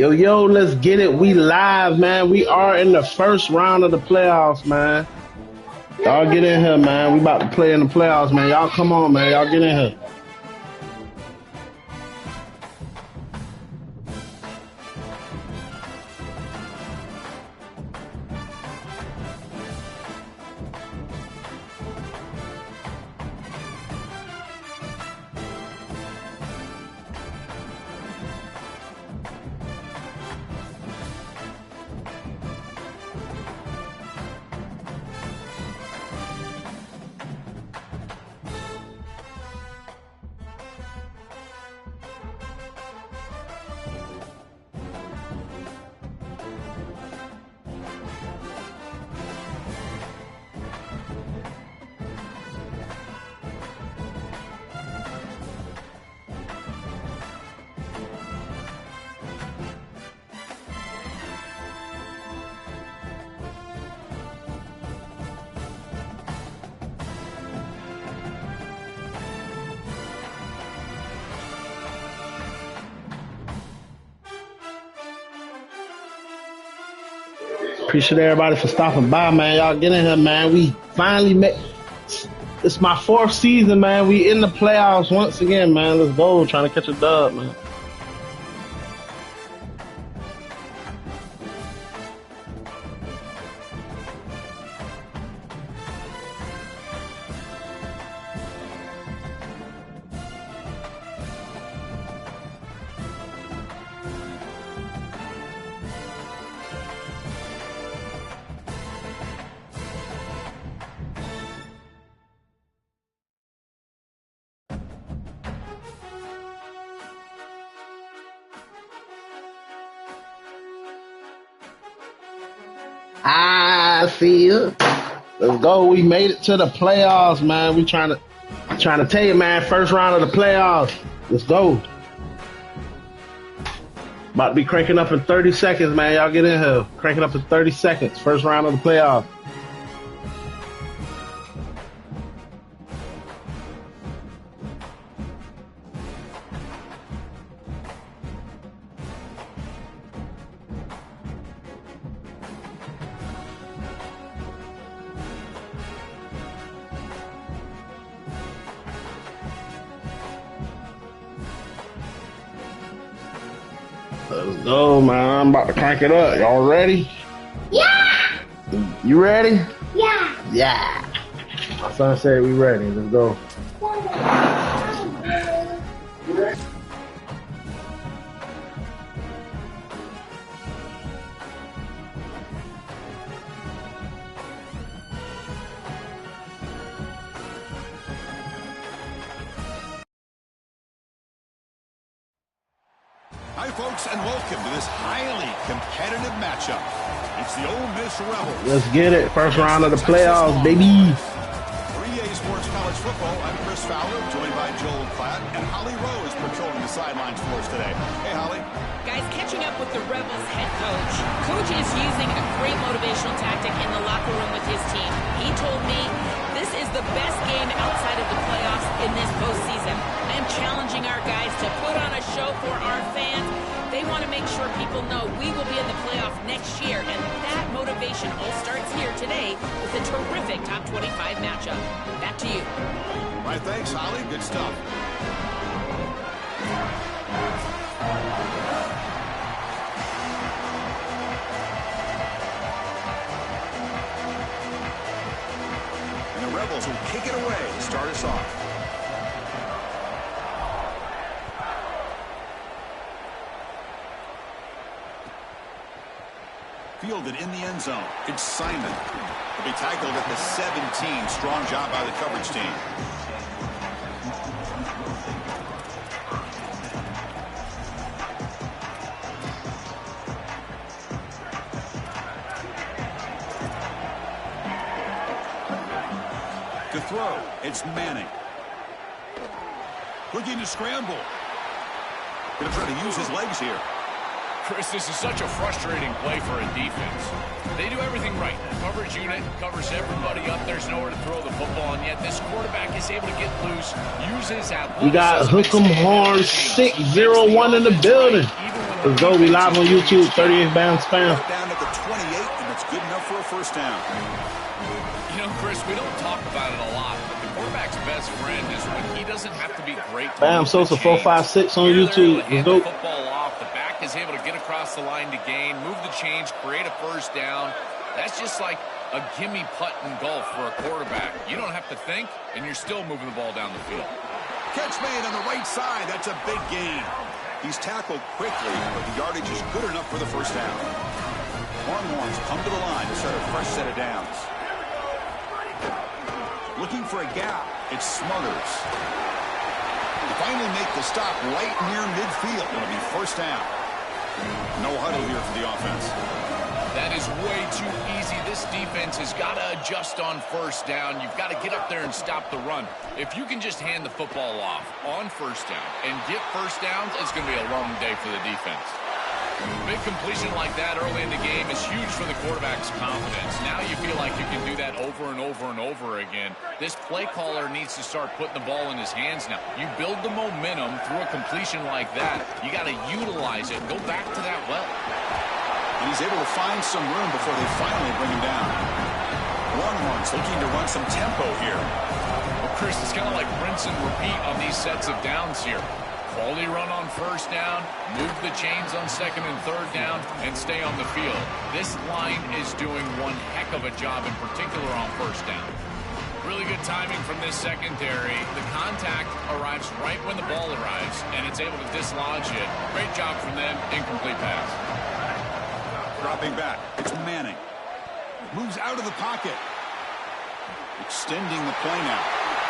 Yo, let's get it. We live, man. We are in the first round of the playoffs, man. Y'all get in here, man. We about to play in the playoffs, man. Y'all come on, man. Y'all get in here. Appreciate everybody for stopping by, man. Y'all get in here, man. We finally met. It's my fourth season, man. We in the playoffs once again, man. Let's go. Trying to catch a dub, man. I see you. Let's go. We made it to the playoffs, man. We trying to tell you, man. First round of the playoffs. Let's go. About to be cranking up in 30 seconds, man. Y'all get in here. Cranking up in 30 seconds. First round of the playoffs. Let's go, man. I'm about to crank it up. Y'all ready? Yeah! You ready? Yeah! Yeah. My son said we ready. Let's go. Hi, folks, and welcome to this highly competitive matchup. It's the Ole Miss Rebels. Let's get it. First round of the playoffs, baby. 3A Sports College Football. I'm Chris Fowler, joined by Joel Klatt, and Holly Rose patrolling the sidelines for us today. Hey, Holly. Guys, catching up with the Rebels head coach. Coach is using a great motivational tactic in the locker room with his team. He told me this is the best game outside of the playoffs in this postseason. I am challenging our guys to put on a show for our fans. They want to make sure people know we will be in the playoff next year, and that motivation all starts here today with a terrific top 25 matchup. Back to you. All right, thanks, Holly. Good stuff. And the Rebels will kick it away to start us off. Fielded in the end zone. It's Simon. He'll be tackled at the 17. Strong job by the coverage team. To throw, it's Manning. Looking to scramble. Going to try to use his legs here. Chris, this is such a frustrating play for a defense. They do everything right. Coverage unit covers everybody up. There's nowhere to throw the football, and yet this quarterback is able to get loose, use his athleticism. We got Hook'em Horn 601 in the building. Even when Let's go. We live on YouTube. 38 Bam Spam. Down at the 28, and that's good enough for a first down. You know, Chris, we don't talk about it a lot, but the quarterback's best friend is when he doesn't have to be great. Bam Sosa 456 on Here YouTube. Let's go. The football off. The back is able to get across the line to gain, move the chains, create a first down. That's just like a gimme putt in golf for a quarterback. You don't have to think, and you're still moving the ball down the field. Catch made on the right side. That's a big gain. He's tackled quickly, but the yardage is good enough for the first down. Longhorns come to the line to start a fresh set of downs. Looking for a gap. It's Smothers. They finally make the stop right near midfield. It'll be first down. No huddle here for the offense. That is way too easy. This defense has got to adjust on first down. You've got to get up there and stop the run. If you can just hand the football off on first down and get first downs, it's going to be a long day for the defense. Big completion like that early in the game is huge for the quarterback's confidence. Now you feel like you can do that over and over and over again. This play caller needs to start putting the ball in his hands now. You build the momentum through a completion like that. You got to utilize it. Go back to that well. And he's able to find some room before they finally bring him down. Longhorns looking to run some tempo here. Well, Chris, it's kind of like rinse and repeat on these sets of downs here. Quality run on first down, move the chains on second and third down, and stay on the field. This line is doing one heck of a job, in particular on first down. Really good timing from this secondary. The contact arrives right when the ball arrives, and it's able to dislodge it. Great job from them. Incomplete pass. Dropping back. It's Manning. Moves out of the pocket. Extending the play now.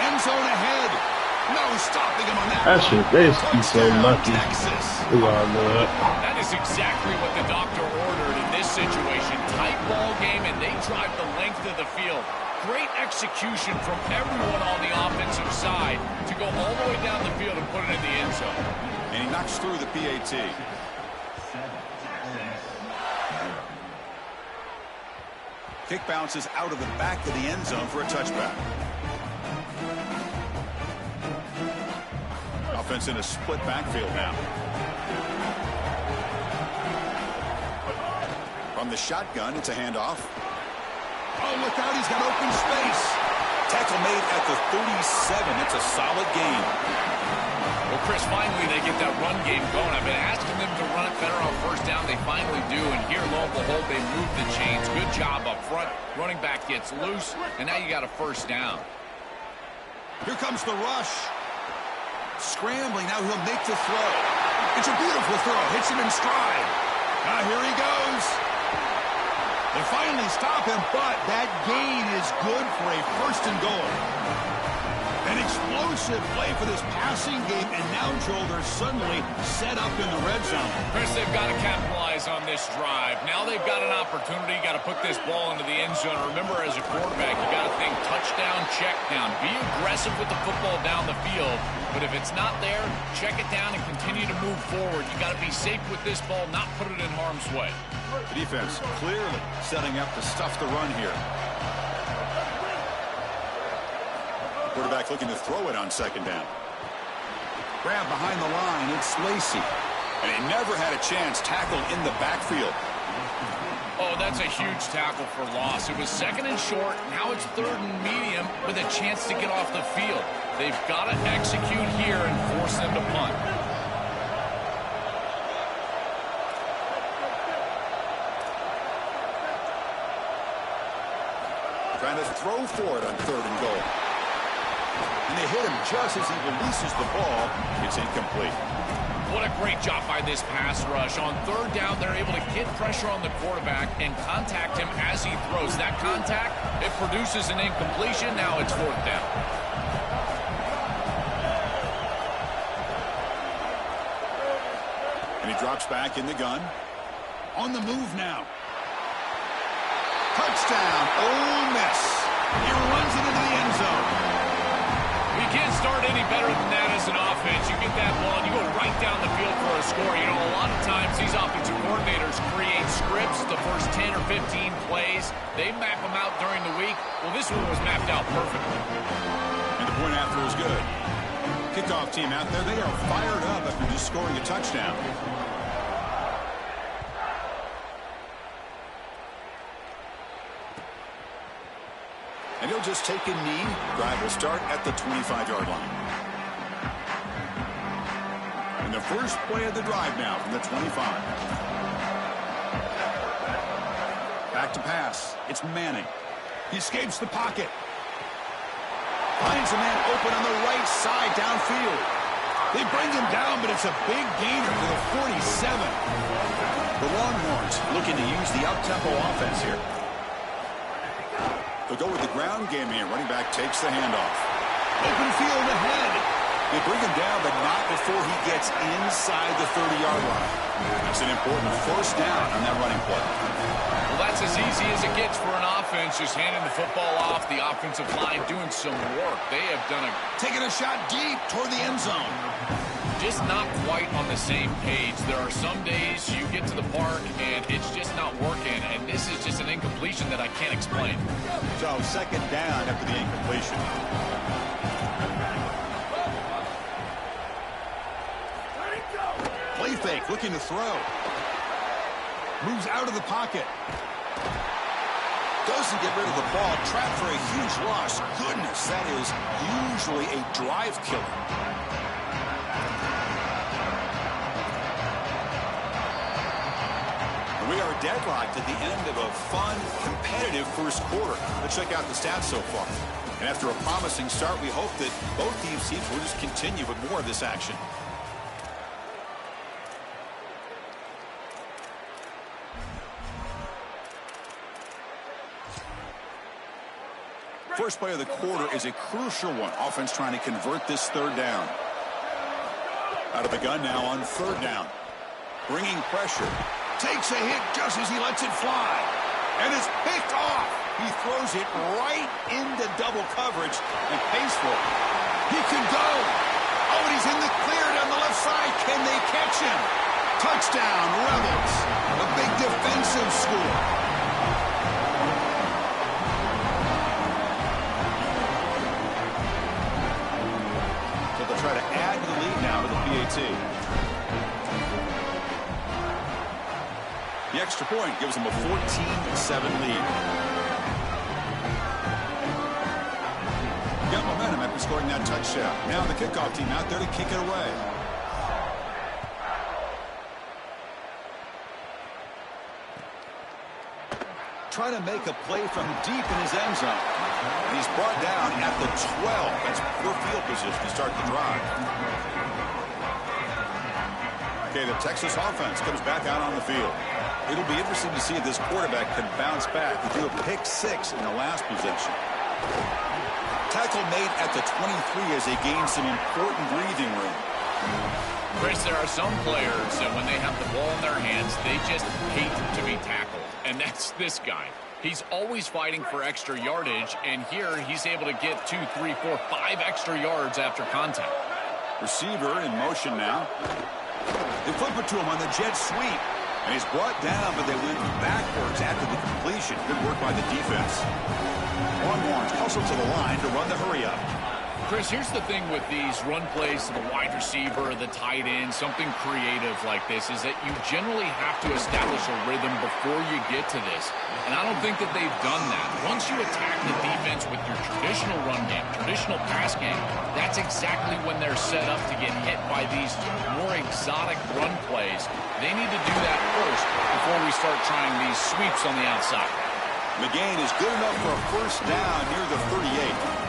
End zone ahead. No stopping him on that. That shit, they be so lucky. That is exactly what the doctor ordered in this situation. Tight ball game, and they drive the length of the field. Great execution from everyone on the offensive side to go all the way down the field and put it in the end zone. And he knocks through the PAT. Kick bounces out of the back of the end zone for a touchback. Offense in a split backfield now. From the shotgun, it's a handoff. Oh, look out, he's got open space. Tackle made at the 37. It's a solid gain. Well, Chris, finally they get that run game going. I've been asking them to run it better on first down. They finally do, and here, lo and behold, they move the chains. Good job up front. Running back gets loose, and now you got a first down. Here comes the rush. Scrambling, now he'll make the throw. It's a beautiful throw. Hits him in stride. Now here he goes. They finally stop him, but that gain is good for a first and goal. An explosive play for this passing game, and now, Joel, they're suddenly set up in the red zone. Chris, they've got to capitalize on this drive. Now they've got an opportunity. Got to put this ball into the end zone. Remember, as a quarterback, you got to think touchdown, check down. Be aggressive with the football down the field. But if it's not there, check it down and continue to move forward. You got to be safe with this ball, not put it in harm's way. The defense clearly setting up to stuff the run here. Quarterback looking to throw it on second down. Grab behind the line. It's Lacey. And he never had a chance tackled in the backfield. Oh, that's a huge tackle for loss. It was second and short. Now it's third and medium with a chance to get off the field. They've got to execute here and force them to punt. Trying to throw for it on third and goal. And they hit him just as he releases the ball. It's incomplete. What a great job by this pass rush. On third down, they're able to get pressure on the quarterback and contact him as he throws. That contact, it produces an incompletion. Now it's fourth down. And he drops back in the gun. On the move now. Touchdown, Ole Miss. He runs it into the end zone. You can't start any better than that as an offense. You get that ball and you go right down the field for a score. You know, a lot of times these offensive coordinators create scripts the first 10 or 15 plays. They map them out during the week. Well, this one was mapped out perfectly. And the point after is good. Kickoff team out there, they are fired up after just scoring a touchdown. And he'll just take a knee. Drive will start at the 25-yard line. And the first play of the drive now from the 25. Back to pass. It's Manning. He escapes the pocket. Finds a man open on the right side downfield. They bring him down, but it's a big gainer to the 47. The Longhorns looking to use the up-tempo offense here. They'll go with the ground game here. Running back takes the handoff. Open field ahead. They bring him down, but not before he gets inside the 30-yard line. That's an important first down on that running play. Well, that's as easy as it gets for an offense, just handing the football off. The offensive line doing some work. They have done taking a shot deep toward the end zone. Just not quite on the same page. There are some days you get to the park and it's just not working, and this is just an incompletion that I can't explain. So second down after the incompletion. Play fake, looking to throw. Moves out of the pocket. Doesn't get rid of the ball. Trapped for a huge loss. Goodness, that is usually a drive killer. We are deadlocked at the end of a fun, competitive first quarter. Let's check out the stats so far. And after a promising start, we hope that both these teams will just continue with more of this action. First play of the quarter is a crucial one. Offense trying to convert this third down. Out of the gun now on third down. Bringing pressure. Takes a hit just as he lets it fly. And it's picked off. He throws it right into double coverage and pays for it. He can go. Oh, and he's in the clear down the left side. Can they catch him? Touchdown, Rebels. A big defensive score. So they'll try to add to the lead now to the PAT. The extra point gives them a 14-7 lead. Got momentum after scoring that touchdown. Now the kickoff team out there to kick it away. Trying to make a play from deep in his end zone. And he's brought down at the 12. That's poor field position to start the drive. Okay, the Texas offense comes back out on the field. It'll be interesting to see if this quarterback can bounce back. He threw a pick 6 in the last possession. Tackle made at the 23 as they gain some important breathing room. Chris, there are some players that when they have the ball in their hands, they just hate to be tackled. And that's this guy. He's always fighting for extra yardage, and here he's able to get 2, 3, 4, 5 extra yards after contact. Receiver in motion now. They flip it to him on the jet sweep. And he's brought down, but they went backwards after the completion. Good work by the defense. Longhorns hustle to the line to run the hurry up. Chris, here's the thing with these run plays to the wide receiver, the tight end, something creative like this, is that you generally have to establish a rhythm before you get to this. And I don't think that they've done that. Once you attack the defense with your traditional run game, traditional pass game, that's exactly when they're set up to get hit by these more exotic run plays. They need to do that first before we start trying these sweeps on the outside. McGain is good enough for a first down near the 38.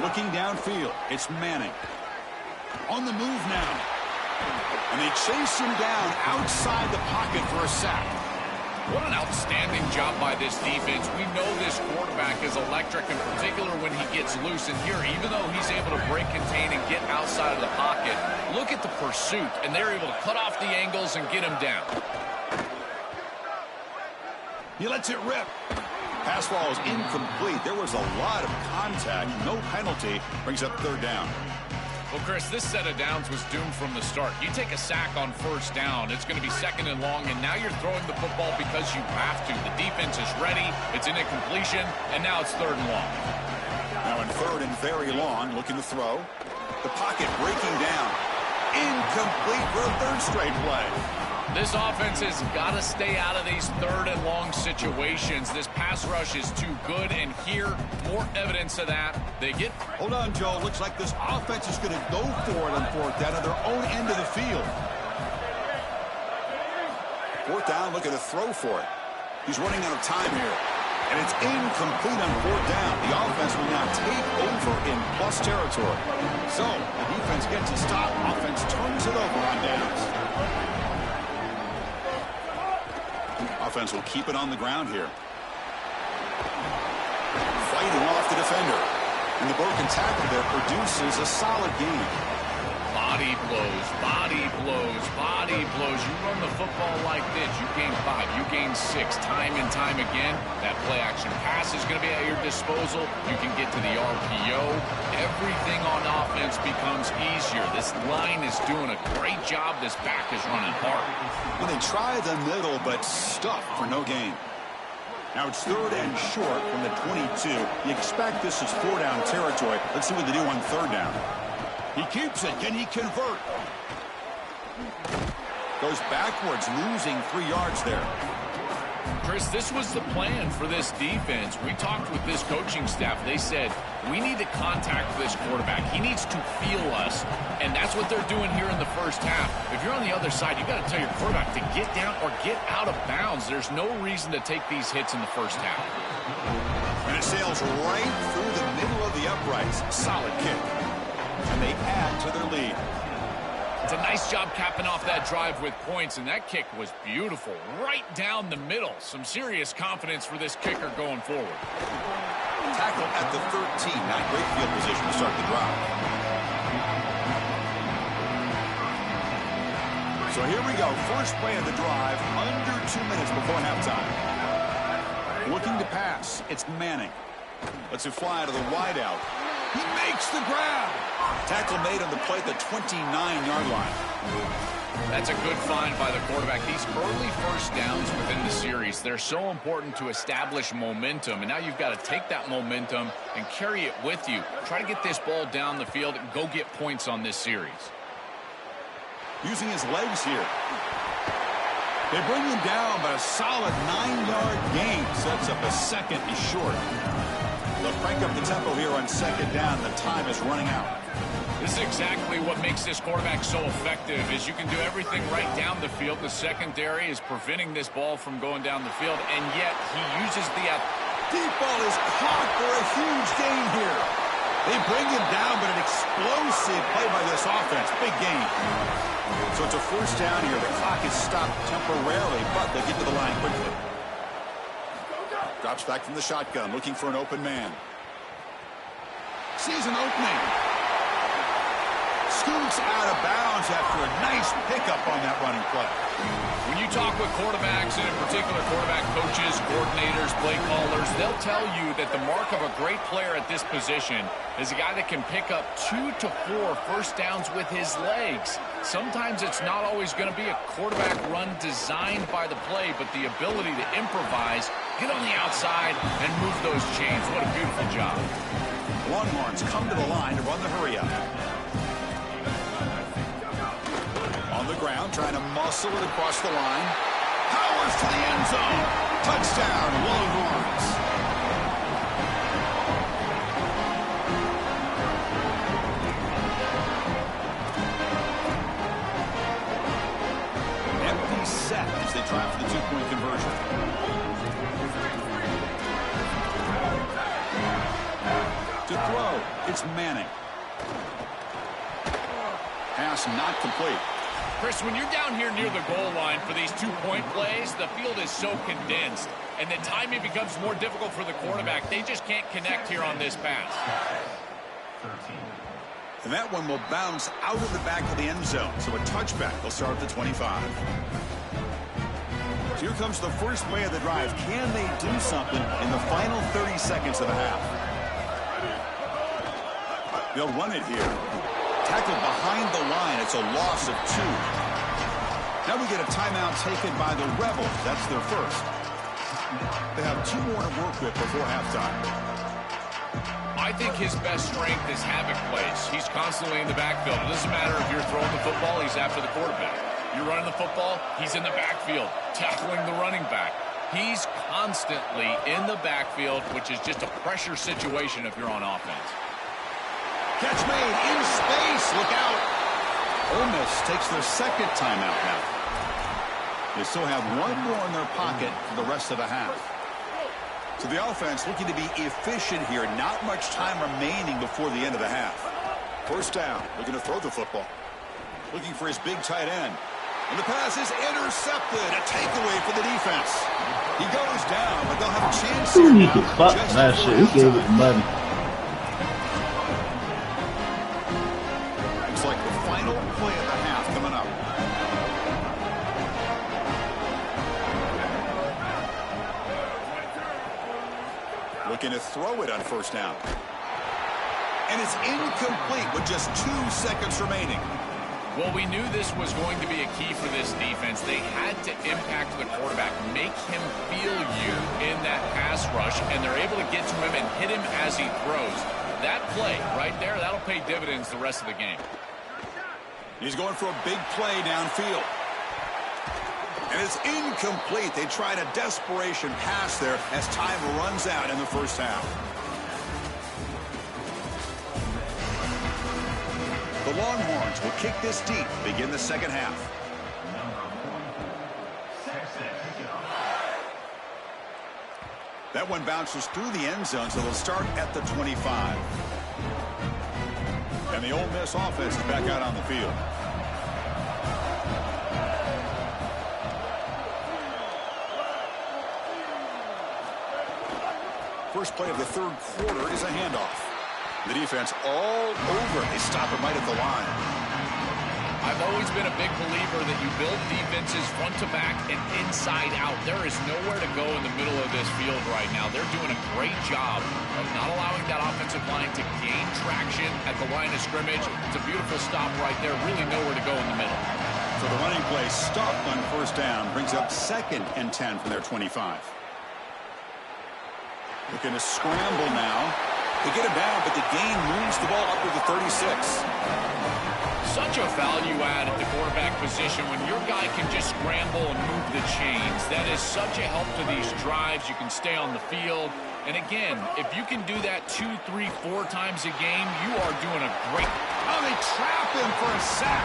Looking downfield, it's Manning. On the move now. And they chase him down outside the pocket for a sack. What an outstanding job by this defense. We know this quarterback is electric, in particular when he gets loose. And here, even though he's able to break, contain, and get outside of the pocket, look at the pursuit. And they're able to cut off the angles and get him down. He lets it rip. Pass ball is incomplete. There was a lot of contact. No penalty. Brings up third down. Well, Chris, this set of downs was doomed from the start. You take a sack on first down, it's going to be second and long, and now you're throwing the football because you have to. The defense is ready. It's an incompletion, and now it's third and long. Now in third and very long, looking to throw. The pocket breaking down. Incomplete for a third straight play. This offense has got to stay out of these third and long situations. This pass rush is too good, and here, more evidence of that. They get... Hold on, Joe. Looks like this offense is going to go for it on fourth down at their own end of the field. Fourth down, looking to throw for it. He's running out of time here. And it's incomplete on fourth down. The offense will now take over in plus territory. So, the defense gets a stop. Offense turns it over on downs. Offense will keep it on the ground here. Fighting off the defender. And the broken tackle there produces a solid gain. Body blows, body blows, body blows. You run the football like this, you gain 5, you gain 6, time and time again. That play action pass is going to be at your disposal. You can get to the RPO. Everything on offense becomes easier. This line is doing a great job. This back is running hard. Well, they try the middle, but stuff for no gain. Now it's third and short from the 22. You expect this is 4-down territory. Let's see what they do on third down. He keeps it. Can he convert? Goes backwards, losing 3 yards there. Chris, this was the plan for this defense. We talked with this coaching staff. They said, we need to contact this quarterback. He needs to feel us. And that's what they're doing here in the first half. If you're on the other side, you got to tell your quarterback to get down or get out of bounds. There's no reason to take these hits in the first half. And it sails right through the middle of the uprights. Solid kick. And they add to their lead. It's a nice job capping off that drive with points, and that kick was beautiful. Right down the middle. Some serious confidence for this kicker going forward. Tackle at the 13. Not great field position to start the drive. So here we go. First play of the drive, under 2 minutes before halftime. Looking to pass. It's Manning. Lets it fly to the wideout. He makes the grab. Tackle made on the play at the 29-yard line. That's a good find by the quarterback. These early first downs within the series, they're so important to establish momentum. And now you've got to take that momentum and carry it with you. Try to get this ball down the field and go get points on this series. Using his legs here. They bring him down, but a solid 9-yard gain sets up a second and short. They'll crank up the tempo here on second down. The time is running out. This is exactly what makes this quarterback so effective, is you can do everything right down the field. The secondary is preventing this ball from going down the field, and yet he uses the... Deep ball is caught for a huge gain here. They bring him down, but an explosive play by this offense. Big gain. So it's a first down here. The clock is stopped temporarily, but they get to the line quickly. Drops back from the shotgun, looking for an open man. Sees an opening. Scoots out of bounds after a nice pickup on that running play. When you talk with quarterbacks, and in particular quarterback coaches, coordinators, play callers, they'll tell you that the mark of a great player at this position is a guy that can pick up 2 to 4 first downs with his legs. Sometimes it's not always going to be a quarterback run designed by the play, but the ability to improvise, get on the outside, and move those chains. What a beautiful job. Longhorns come to the line to run the hurry up. On the ground, trying to muscle it across the line. Powers to the end zone. Touchdown, Longhorns. Empty set as they try for the two-point conversion. To throw, it's Manning. Pass not complete. Chris, when you're down here near the goal line for these two-point plays, the field is so condensed, and the timing becomes more difficult for the quarterback. They just can't connect here on this pass. And that one will bounce out of the back of the end zone, so a touchback. They'll start at the 25. So here comes the first play of the drive. Can they do something in the final 30 seconds of the half? They'll run it here. Tackled behind the line. It's a loss of 2. Now we get a timeout taken by the Rebels. That's their first. They have 2 more to work with before halftime. I think his best strength is havoc plays. He's constantly in the backfield. It doesn't matter if you're throwing the football, he's after the quarterback. You're running the football, he's in the backfield, tackling the running back. He's constantly in the backfield, which is just a pressure situation if you're on offense. Catch made in space. Look out. Ole Miss takes their second timeout now. They still have one more in their pocket for the rest of the half. So the offense looking to be efficient here. Not much time remaining before the end of the half. First down. Looking to throw the football. Looking for his big tight end. And the pass is intercepted. A takeaway for the defense. He goes down, but they'll have a chance here now. Fuck that shit. He gave it the money. Looks like the final play of the half coming up. Looking to throw it on first down. And it's incomplete with just 2 seconds remaining. Well, we knew this was going to be a key for this defense. They had to impact the quarterback, make him feel you in that pass rush, and they're able to get to him and hit him as he throws. That play right there, that'll pay dividends the rest of the game. He's going for a big play downfield. And it's incomplete. They tried a desperation pass there as time runs out in the first half. The Longhorns will kick this deep, begin the second half. That one bounces through the end zone, so they'll start at the 25. And the Ole Miss offense is back out on the field. First play of the third quarter is a handoff. The defense all over it. They stop him right at the line. I've always been a big believer that you build defenses front to back and inside out. There is nowhere to go in the middle of this field right now. They're doing a great job of not allowing that offensive line to gain traction at the line of scrimmage. It's a beautiful stop right there. Really nowhere to go in the middle. So the running play stopped on first down. Brings up 2nd and 10 from their 25. Looking to scramble now. They get him down, but the gain moves the ball up to the 36. Such a value add at the quarterback position when your guy can just scramble and move the chains. That is such a help to these drives. You can stay on the field. And again, if you can do that 2, 3, 4 times a game, you are doing a great. Oh, they trap him for a sack.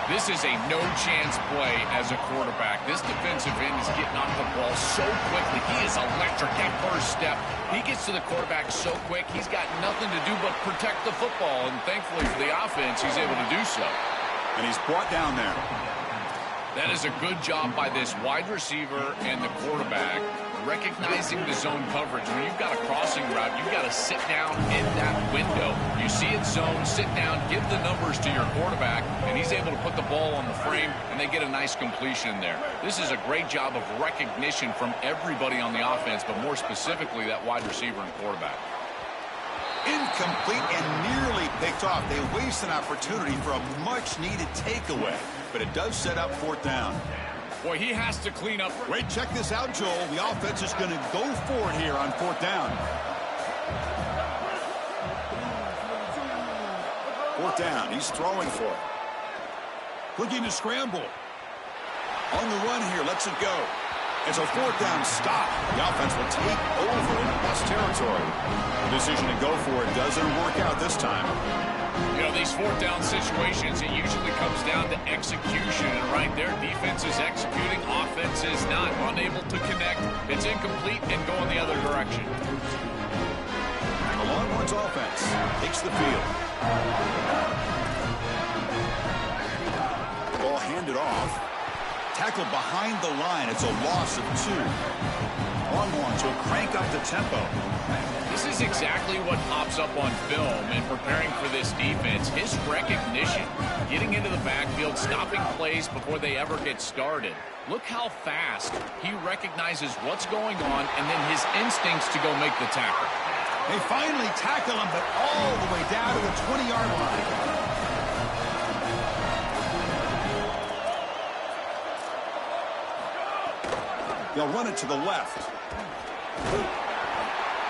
This is a no-chance play as a quarterback. This defensive end is getting off the ball so quickly. He is electric. That first step, he gets to the quarterback so quick, he's got nothing to do but protect the football. And thankfully for the offense, he's able to do so. And he's brought down there. That is a good job by this wide receiver and the quarterback recognizing the zone coverage. When you've got a crossing route, you've got to sit down in that window. You see it zone, sit down, give the numbers to your quarterback, and he's able to put the ball on the frame, and they get a nice completion there. This is a great job of recognition from everybody on the offense, but more specifically that wide receiver and quarterback. Incomplete and nearly picked off. They waste an opportunity for a much-needed takeaway, but it does set up 4th down. Boy, he has to clean up. Wait, check this out, Joel. The offense is going to go for it here on 4th down. 4th down. He's throwing for it. Looking to scramble. On the run here. Lets it go. It's a 4th down stop. The offense will take over in plus territory. The decision to go for it doesn't work out this time. You know, these 4th down situations, it usually comes down to execution. And right there, defense is executing, offense is not. Unable to connect. It's incomplete and going the other direction. The Longhorns offense takes the field. The ball handed off. Tackled behind the line. It's a loss of 2. Longhorns will crank up the tempo. This is exactly what pops up on film in preparing for this defense. His recognition, getting into the backfield, stopping plays before they ever get started. Look how fast he recognizes what's going on and then his instincts to go make the tackle. They finally tackle him, but all the way down to the 20-yard line. They'll run it to the left.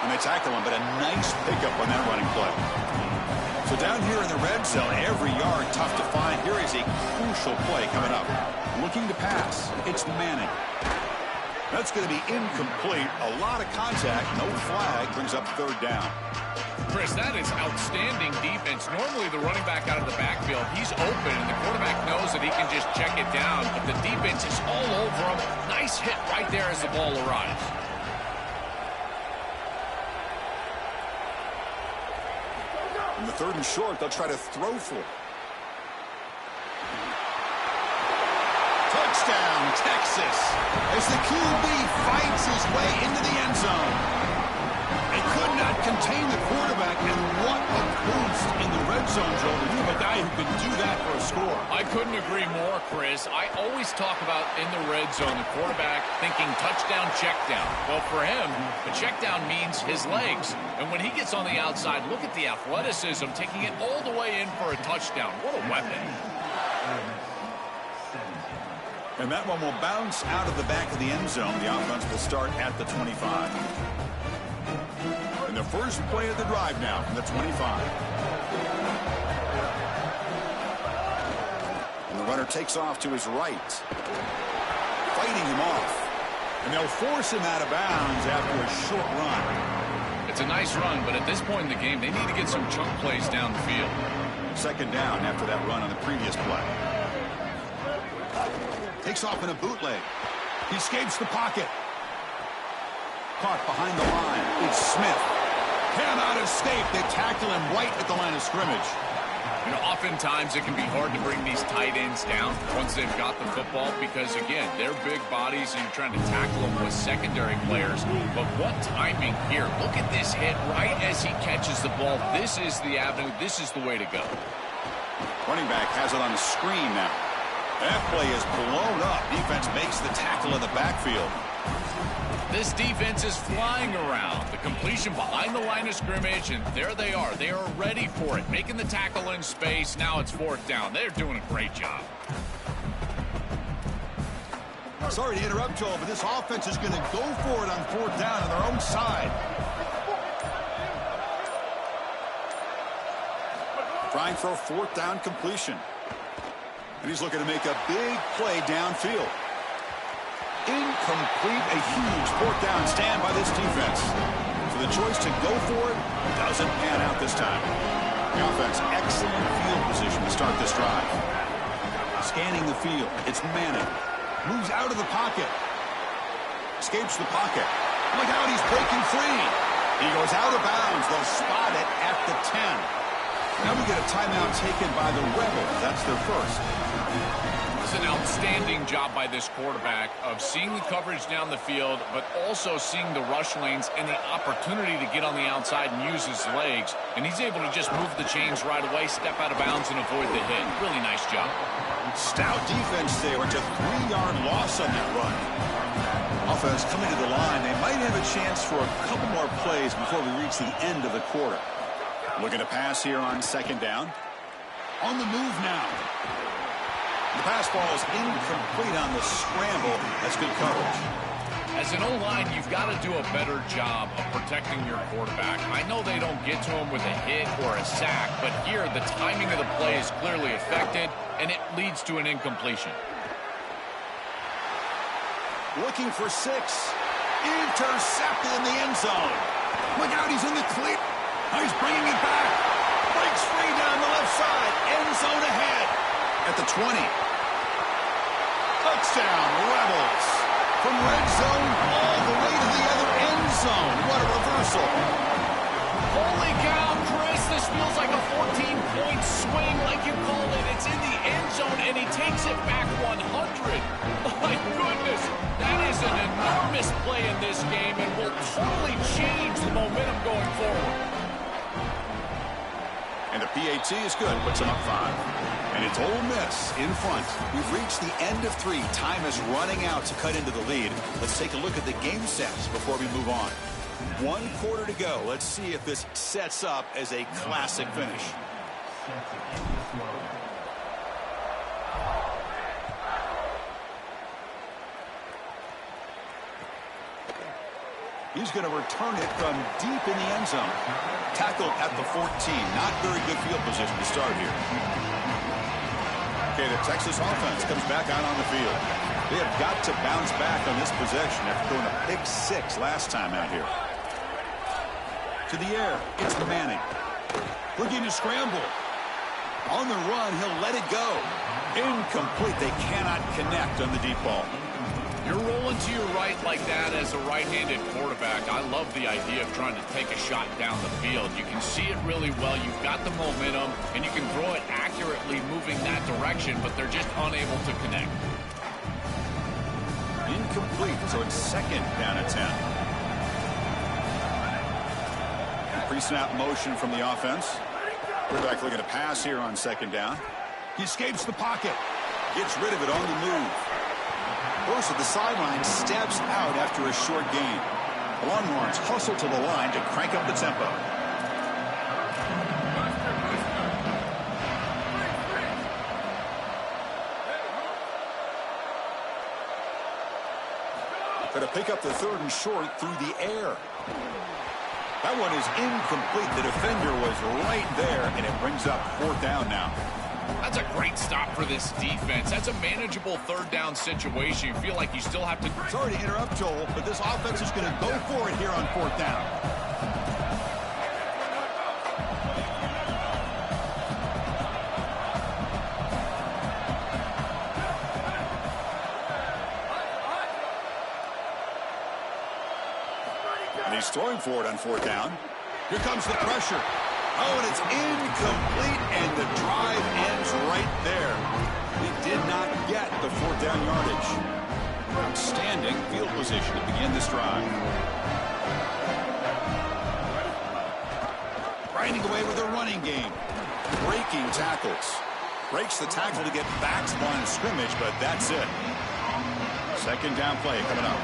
And they tackle him, but a nice pickup on that running play. So down here in the red zone, every yard tough to find. Here is a crucial play coming up. Looking to pass. It's Manning. That's going to be incomplete. A lot of contact. No flag. Brings up third down. Chris, that is outstanding defense. Normally the running back out of the backfield, he's open, and the quarterback knows that he can just check it down, but the defense is all over him. Nice hit right there as the ball arrives. In the third and short, they'll try to throw for it. Touchdown, Texas, as the QB fights his way into the end zone. They could not contain the quarterback, and what a boost in the red zone, Joe. You have a guy who can do that for a score. I couldn't agree more, Chris. I always talk about in the red zone, the quarterback thinking touchdown, check down. Well, for him, a check down means his legs. And when he gets on the outside, look at the athleticism, taking it all the way in for a touchdown. What a weapon. And that one will bounce out of the back of the end zone. The offense will start at the 25. And the first play of the drive now from the 25. And the runner takes off to his right. Fighting him off. And they'll force him out of bounds after a short run. It's a nice run, but at this point in the game, they need to get some chunk plays down the field. Second down after that run on the previous play. Takes off in a bootleg. He escapes the pocket. Caught behind the line. It's Smith. Cannot escape. They tackle him right at the line of scrimmage. You know, oftentimes it can be hard to bring these tight ends down once they've got the football because, again, they're big bodies and you're trying to tackle them with secondary players. But what timing here. Look at this hit right as he catches the ball. This is the avenue. This is the way to go. Running back has it on the screen now. That play is blown up. Defense makes the tackle in the backfield. This defense is flying around. The completion behind the line of scrimmage, and there they are. They are ready for it, making the tackle in space. Now it's fourth down. They're doing a great job. Sorry to interrupt, Joel, but this offense is going to go for it on fourth down on their own side. Trying for a fourth down completion. And he's looking to make a big play downfield. Incomplete, a huge fourth down stand by this defense. So the choice to go for it doesn't pan out this time. The offense, excellent field position to start this drive. Scanning the field, it's Manning. Moves out of the pocket. Escapes the pocket. Look out, he's breaking free. He goes out of bounds. They'll spot it at the 10. Now we get a timeout taken by the Rebels. That's their first. It's an outstanding job by this quarterback of seeing the coverage down the field, but also seeing the rush lanes and the opportunity to get on the outside and use his legs. And he's able to just move the chains right away, step out of bounds, and avoid the hit. Really nice job. Stout defense there. It's a 3-yard loss on that run. Offense coming to the line. They might have a chance for a couple more plays before we reach the end of the quarter. Looking to pass here on second down. On the move now. The pass ball is incomplete on the scramble. That's good coverage. As an O-line, you've got to do a better job of protecting your quarterback. I know they don't get to him with a hit or a sack, but here the timing of the play is clearly affected, and it leads to an incompletion. Looking for 6. Intercepted in the end zone. Look out, he's in the clear. Now he's bringing it back. Breaks free down the left side. End zone ahead. At the 20. Touchdown, Rebels. From red zone all the way to the other end zone. What a reversal. Holy cow, Chris. This feels like a 14-point swing like you called it. It's in the end zone, and he takes it back 100. My goodness. That is an enormous play in this game and will totally change the momentum going forward. And the PAT is good. Puts them up 5. And it's Ole Miss in front. We've reached the end of 3. Time is running out to cut into the lead. Let's take a look at the game sets before we move on. 1 quarter to go. Let's see if this sets up as a classic finish. He's going to return it from deep in the end zone. Tackled at the 14. Not very good field position to start here. Okay, the Texas offense comes back out on the field. They have got to bounce back on this possession after throwing a pick 6 last time out here. To the air, it's Manning. Looking to scramble. On the run, he'll let it go. Incomplete. They cannot connect on the deep ball. You're rolling to your right like that as a right-handed quarterback. I love the idea of trying to take a shot down the field. You can see it really well. You've got the momentum, and you can throw it accurately moving that direction, but they're just unable to connect. Incomplete, so it's second down at 10. Pre-snap motion from the offense. Quarterback looking to pass here on second down. He escapes the pocket. Gets rid of it on the move. Goes to the sideline, steps out after a short gain. The Longhorns hustle to the line to crank up the tempo. Going to pick up the 3rd and short through the air. That one is incomplete. The defender was right there, and it brings up 4th down now. That's a great stop for this defense. That's a manageable 3rd down situation. You feel like you still have to... Sorry to interrupt, Joel, but this offense is going to go for it here on 4th down. And he's throwing for it on 4th down. Here comes the pressure. Oh, and it's incomplete, and the drive ends right there. He did not get the 4th down yardage. Outstanding field position to begin this drive. Grinding away with a running game. Breaking tackles. Breaks the tackle to get back to the line of scrimmage, but that's it. Second down play coming up.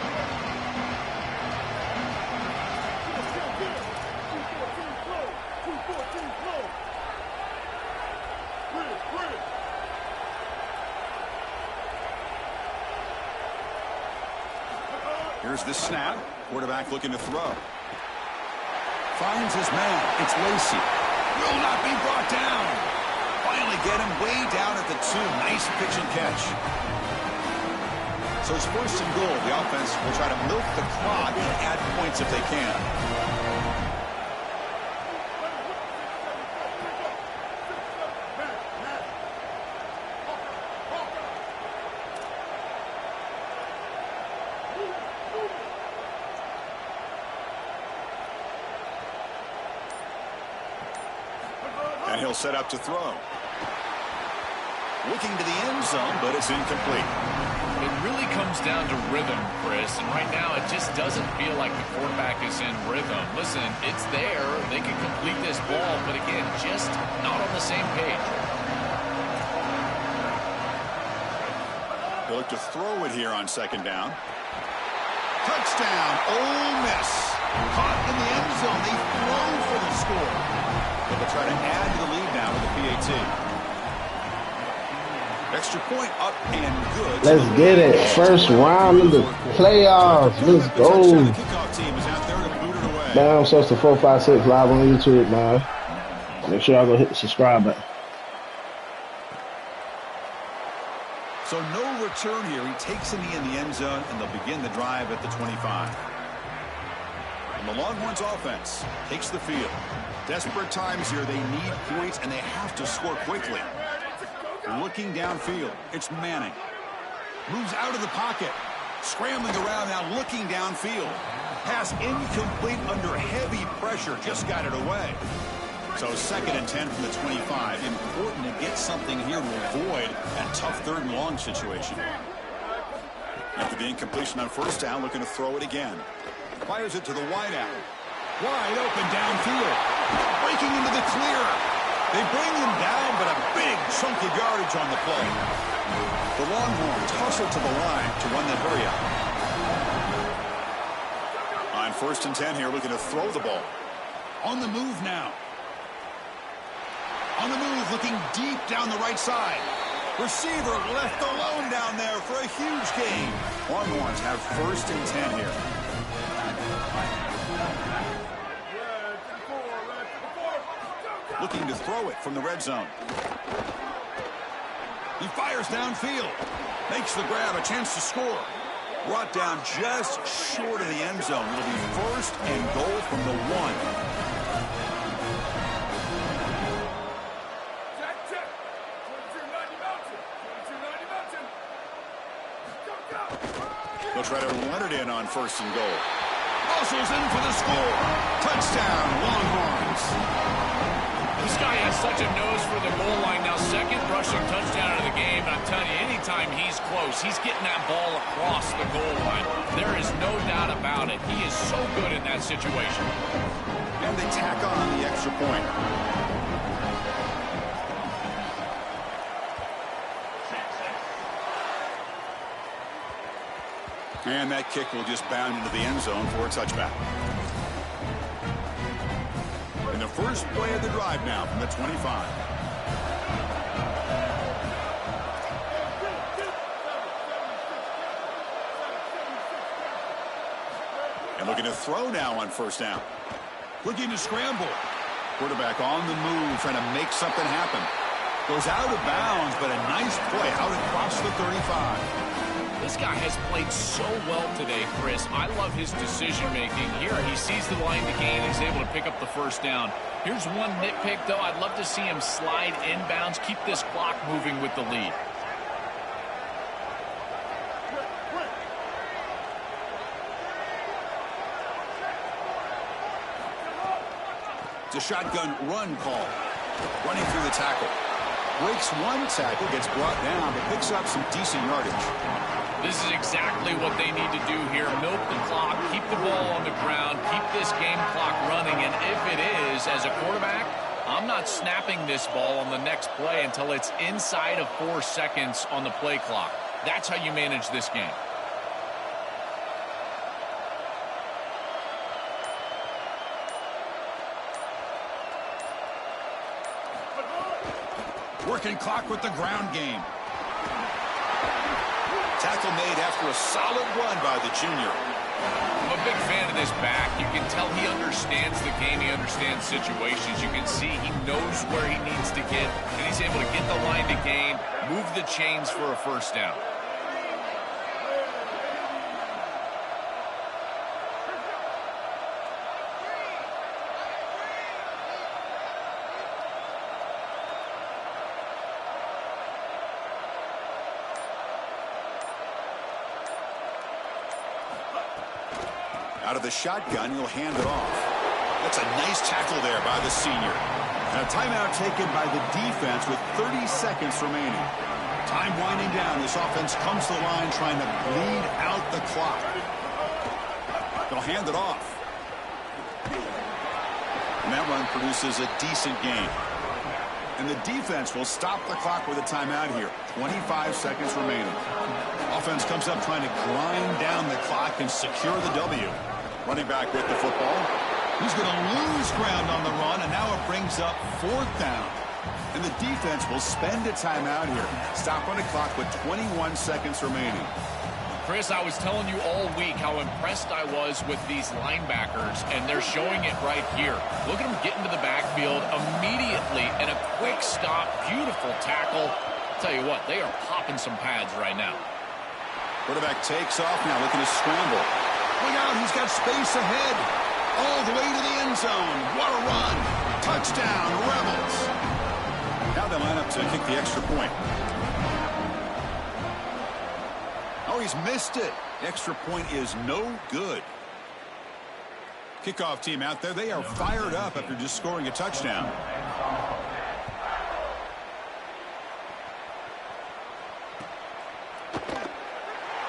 Here's the snap. Quarterback looking to throw. Finds his man. It's Lacey. Will not be brought down. Finally get him way down at the 2. Nice pitch and catch. So it's 1st and goal. The offense will try to milk the clock and add points if they can. And he'll set up to throw. Looking to the end zone, but it's incomplete. It really comes down to rhythm, Chris, and right now it just doesn't feel like the quarterback is in rhythm. Listen, it's there. They can complete this ball, but again, just not on the same page. They'll look to throw it here on second down. Touchdown, Ole Miss. Caught in the end zone. They throw for the score. They'll try to add to the lead now with the PAT. Extra point up and good. Let's get it. First round of the playoffs. Let's go. Man, I'm Sister 456 live on YouTube, man. Make sure y'all go hit the subscribe button. So no return here. He takes a knee in the end zone, and they'll begin the drive at the 25. And the Longhorns offense takes the field. Desperate times here. They need points, and they have to score quickly. Looking downfield, it's Manning. Moves out of the pocket. Scrambling around now, looking downfield. Pass incomplete under heavy pressure. Just got it away. So 2nd and 10 from the 25. Important to get something here to avoid that tough 3rd and long situation. After the incompletion on first down, looking to throw it again. Fires it to the wideout. Wide open downfield. Breaking into the clear. They bring him down, but a big chunk of yardage on the play. The Longhorns hustle to the line to run that hurry up. On 1st and 10 here, looking to throw the ball. On the move now. On the move, looking deep down the right side. Receiver left alone down there for a huge gain. Longhorns have 1st and 10 here. Looking to throw it from the red zone. He fires downfield. Makes the grab, a chance to score. Brought down just short of the end zone. It'll be first and goal from the 1. They'll try to run it in on first and goal. Muscles in for the score. Touchdown, Longhorns. This guy has such a nose for the goal line. Now, second rushing touchdown of the game. And I'm telling you, anytime he's close, he's getting that ball across the goal line. There is no doubt about it. He is so good in that situation. And they tack on the extra point. And that kick will just bound into the end zone for a touchback. In the first play of the drive now from the 25. And looking to throw now on first down. Looking to scramble. Quarterback on the move, trying to make something happen. Goes out of bounds, but a nice play out across the 35. This guy has played so well today, Chris. I love his decision-making. Here, he sees the line to gain. He's able to pick up the first down. Here's one nitpick, though. I'd love to see him slide inbounds, keep this clock moving with the lead. It's a shotgun run call. Running through the tackle. Breaks one tackle, gets brought down, but picks up some decent yardage. This is exactly what they need to do here. Milk the clock, keep the ball on the ground, keep this game clock running. And if it is, as a quarterback, I'm not snapping this ball on the next play until it's inside of 4 seconds on the play clock. That's how you manage this game. Working clock with the ground game. Tackle made after a solid run by the junior. I'm a big fan of this back. You can tell he understands the game. He understands situations. You can see he knows where he needs to get, and he's able to get the line to gain, move the chains for a first down. Out of the shotgun, he'll hand it off. That's a nice tackle there by the senior. And a timeout taken by the defense with 30 seconds remaining. Time winding down. This offense comes to the line trying to bleed out the clock. They'll hand it off. And that run produces a decent gain. And the defense will stop the clock with a timeout here. 25 seconds remaining. Offense comes up trying to grind down the clock and secure the W. Running back with the football. He's going to lose ground on the run, and now it brings up 4th down. And the defense will spend a timeout here. Stop on the clock with 21 seconds remaining. Chris, I was telling you all week how impressed I was with these linebackers, and they're showing it right here. Look at them get into the backfield immediately, and a quick stop, beautiful tackle. I'll tell you what, they are popping some pads right now. Quarterback takes off now, looking to scramble. Look out, he's got space ahead. All the way to the end zone. What a run. Touchdown, Rebels. Now they line up to kick the extra point. Oh, he's missed it. The extra point is no good. Kickoff team out there, they are fired up after just scoring a touchdown.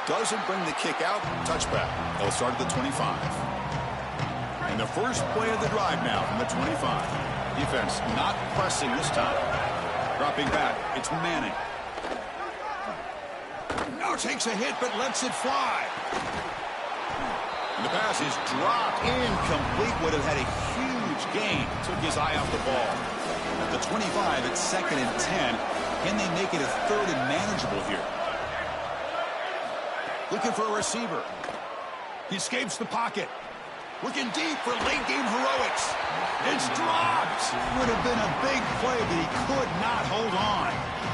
Doesn't bring the kick out. Touchback. They'll start at the 25. And the first play of the drive now from the 25. Defense not pressing this time. Dropping back. It's Manning. Now takes a hit but lets it fly. And the pass is dropped. Incomplete. Would have had a huge gain. Took his eye off the ball. At the 25, it's 2nd and 10. Can they make it a 3rd and manageable here? Looking for a receiver. He escapes the pocket. Looking deep for late game heroics. It's dropped. Would have been a big play, but he could not hold on.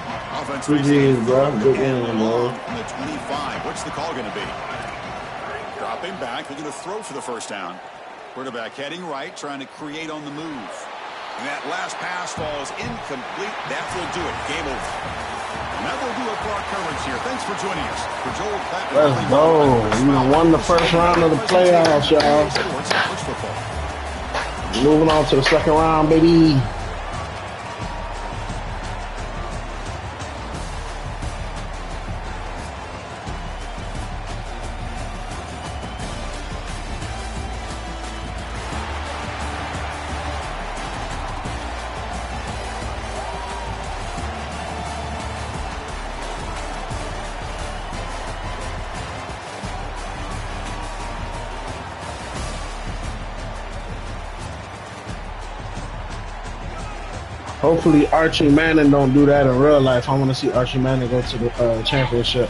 Offense facing a GG's, bro. third Good and game, long bro. from the 25. What's the call going to be? Dropping back, looking to throw for the first down. Quarterback heading right, trying to create on the move. And that last pass falls incomplete. That will do it. Game over. And that will do it for our coverage here. Thanks for joining us. For Joel Patton, Let's go. We done won the first round of the playoffs, y'all. Moving on to the second round, baby. Hopefully Archie Manning don't do that in real life. I want to see Archie Manning go to the championship.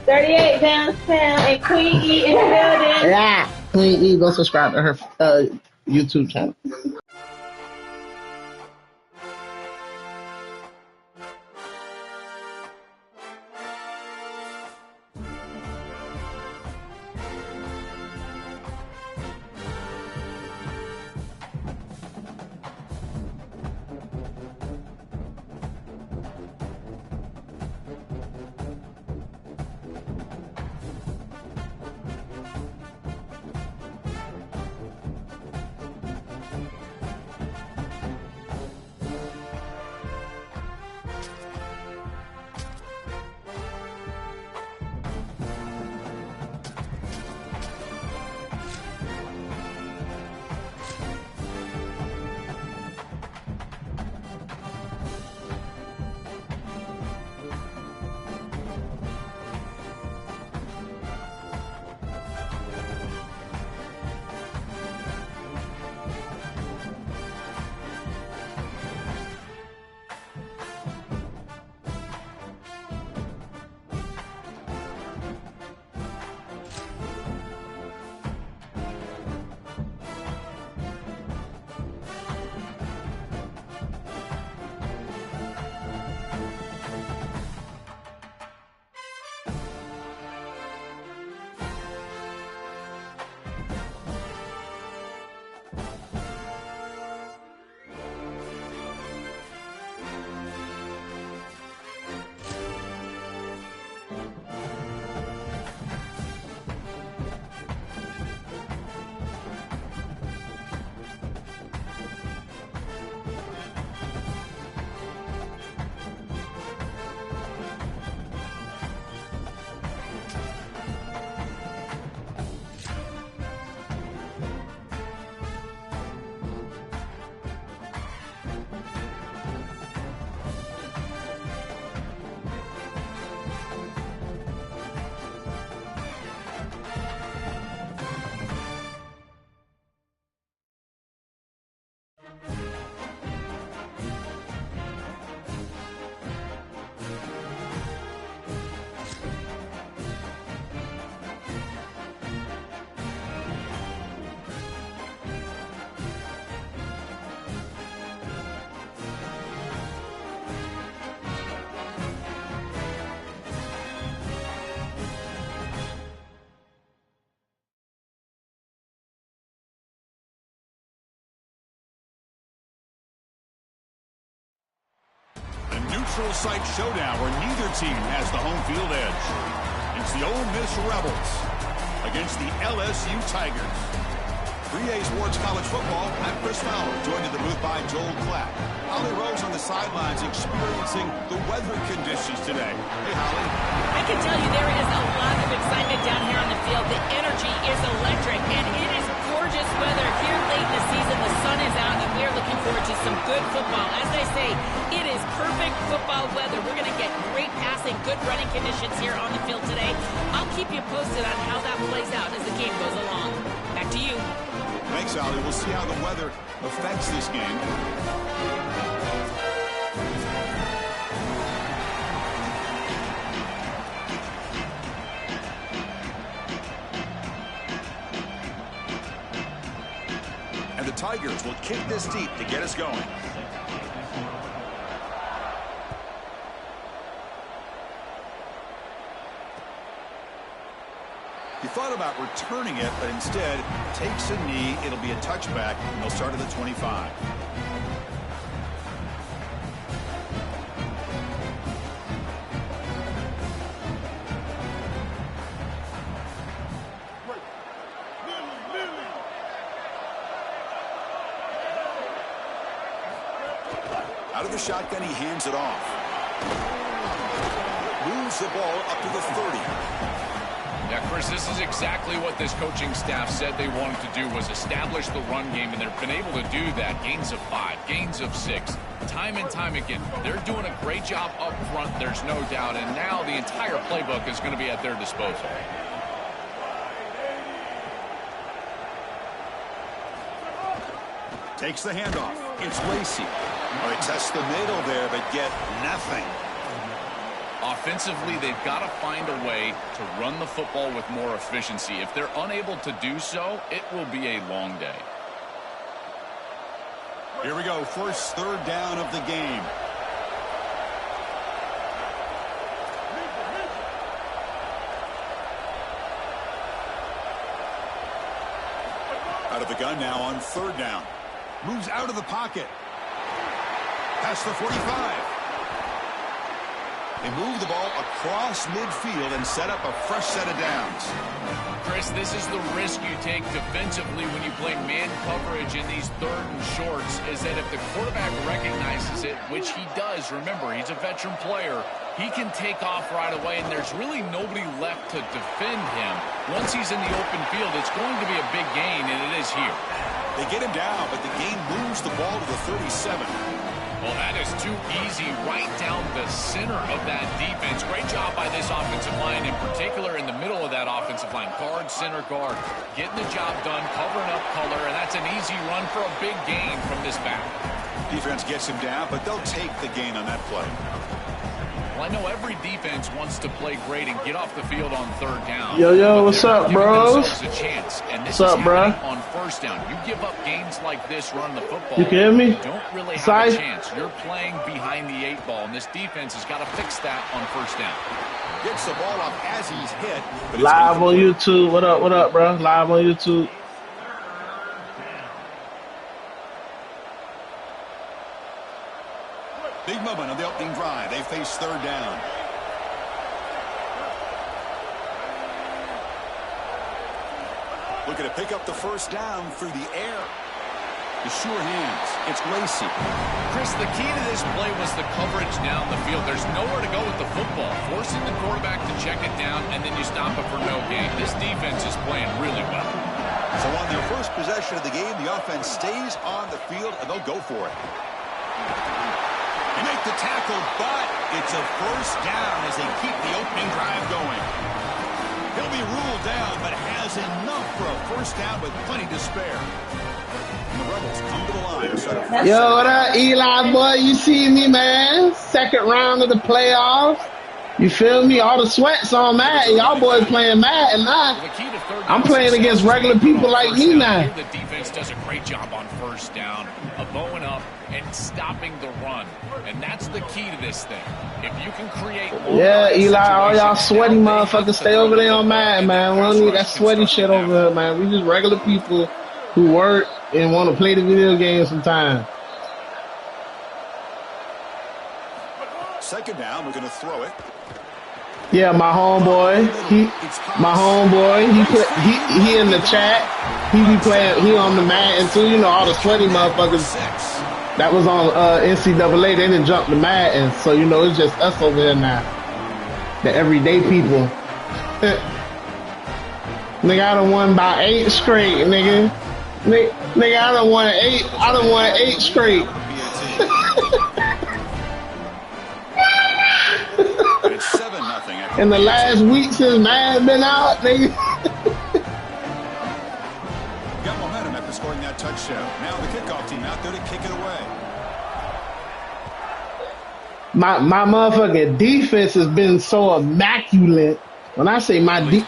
£38 and Queen E in the building. Yeah, Queen E, go subscribe to her YouTube channel. neutral site showdown where neither team has the home field edge. It's the Ole Miss Rebels against the LSU Tigers. 3A Sports College Football, I'm Chris Fowler, joined in the booth by Joel Clapp. Holly Rose on the sidelines experiencing the weather conditions today. Hey, Holly. I can tell you there is a lot of excitement down here on the field. The energy is electric, and it is gorgeous weather here late in the season. The sun is out, and we are looking forward to some good football. As they say, it is perfect football weather. We're going to get great passing, good running conditions here on the field today. I'll keep you posted on how that plays out as the game goes along. Back to you. Thanks, Holly. We'll see how the weather affects this game. And the Tigers will kick this deep to get us going. He thought about returning it, but instead takes a knee. It'll be a touchback, and they'll start at the 25. Out of the shotgun, he hands it off. Moves the ball up to the 30. Yeah, Chris, this is exactly what this coaching staff said they wanted to do, was establish the run game, and they've been able to do that. Gains of 5, gains of 6, time and time again. They're doing a great job up front, there's no doubt, and now the entire playbook is going to be at their disposal. Takes the handoff. It's Lacey. All right, test the middle there, but get nothing. Offensively, they've got to find a way to run the football with more efficiency. If they're unable to do so, it will be a long day. Here we go, first third down of the game. Out of the gun now on third down. Moves out of the pocket. Past the 45. They move the ball across midfield and set up a fresh set of downs. Chris, this is the risk you take defensively when you play man coverage in these third and shorts, is that if the quarterback recognizes it, which he does, remember, he's a veteran player, he can take off right away, and there's really nobody left to defend him. Once he's in the open field, it's going to be a big gain, and it is here. They get him down, but the game moves the ball to the 37. Well, that is too easy right down the center of that defense. Great job by this offensive line, in particular in the middle of that offensive line. Guard, center, guard. Getting the job done, covering up color, and that's an easy run for a big gain from this back. Defense gets him down, but they'll take the gain on that play. Well, I know every defense wants to play great and get off the field on third down. Yo, what's up, bros? A chance, and this what's up, bro? On first down, you give up gains like this running the football. You can hear me? You don't really have a chance. You're playing behind the 8 ball, and this defense has got to fix that on first down. Gets the ball up as he's hit. But live on YouTube. What up, bro? Live on YouTube. Big moment on the opening drive. They face third down. Looking to pick up the first down through the air. The sure hands. It's Lacey. Chris, the key to this play was the coverage down the field. There's nowhere to go with the football. Forcing the quarterback to check it down, and then you stop it for no gain. This defense is playing really well. So on their first possession of the game, the offense stays on the field, and they'll go for it. They make the tackle, but it's a first down as they keep the opening drive going. He'll be ruled down, but has enough for a first down with plenty to spare. And the Rebels come to the line. Yo, what up, Eli, boy? You see me, man? Second round of the playoffs. You feel me? All the sweats on Madden. Y'all boys playing Madden now. I'm playing against regular people like me now. The defense does a great job on first down of bowing up and stopping the run. And that's the key to this thing. If you can create... Yeah, Eli, all y'all sweaty motherfuckers, stay over there on Madden, man. We don't need that sweaty shit over here, man. We just regular people who work and want to play the video game sometimes. Second down, we're going to throw it. Yeah, my homeboy. He in the chat. He be playing. He on the Madden too. You know all the sweaty motherfuckers that was on NCAA. They didn't jump the Madden, so you know it's just us over here now. The everyday people. Nigga, I done won by 8 straight, nigga. Nigga, I done won 8. I done won 8 straight. It's 7-0. In the last week since Madden been out, nigga. Got momentum after scoring that touchdown. Now the kickoff team out there to kick it away. My motherfucking defense has been so immaculate. When I say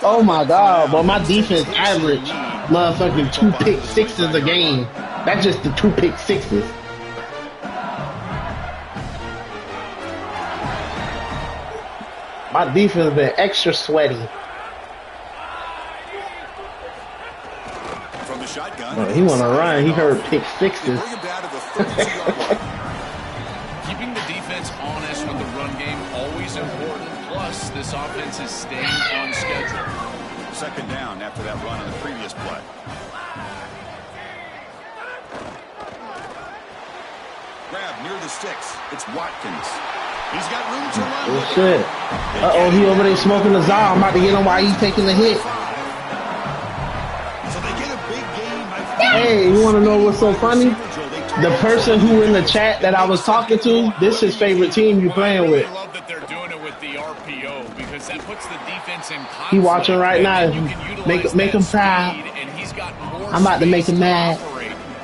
oh my god, but my defense average motherfucking 2 pick sixes a game. That's just the 2 pick sixes. My defense has been extra sweaty. From the shotgun, He want to run. He heard pick sixes. Keeping the defense honest with the run game, always important. Plus, this offense is staying on schedule. Second down after that run on the previous play. Grab near the sticks. It's Watkins. He's got room to run. Oh shit. Uh-oh, he over there smoking the Zah. I'm about to get him while he's taking the hit. So they get a big game. Hey, you want to know what's so funny? The person who in the chat that I was talking to, this is his favorite team you playing with. I love that they're doing it with the RPO because that puts the defense in conflict. He watching right now. Make him proud. And he's got more I'm about to make him mad.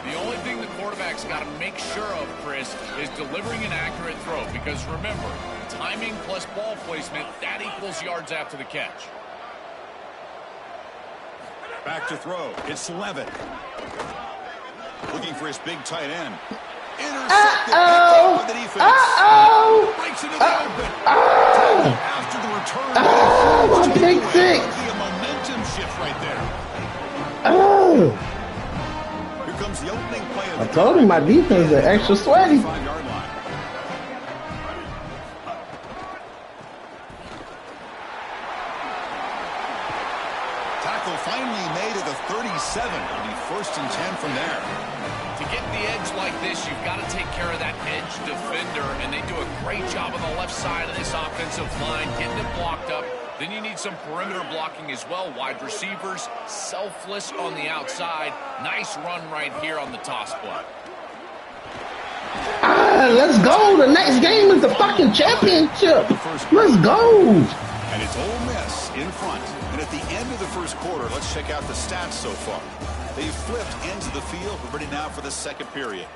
The only thing the quarterback's got to make sure of, Chris, is delivering an accurate throw. Because remember, timing plus ball placement, that equals yards after the catch. Back to throw. It's Levitt. Looking for his big tight end. Intercepted. Uh-oh. The defense. Uh-oh. Breaks into the open. After the return. Oh, big six. A momentum shift right there. Oh. Here comes the opening play of the I told him my defense is extra sweaty. 5-yard line. Tackle finally made at the 37. It'll be 1st and 10 from there. To get the edge like this, you've got to take care of that edge defender, and they do a great job on the left side of this offensive line, getting it blocked up. Then you need some perimeter blocking as well. Wide receivers, selfless on the outside. Nice run right here on the toss play. Let's go. The next game is the fucking championship. Let's go. And it's Ole Miss in front. And at the end of the first quarter, let's check out the stats so far. They've flipped ends of the field. We're ready now for the second period.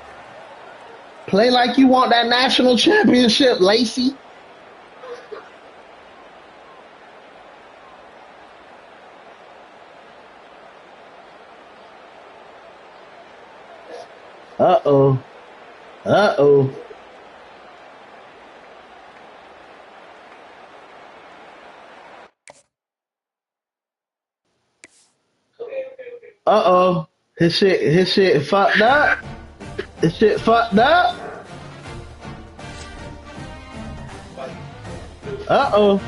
Play like you want that national championship, Lacey. Uh-oh. Uh-oh. Uh-oh. His shit fucked up. His shit fucked up. Uh-oh.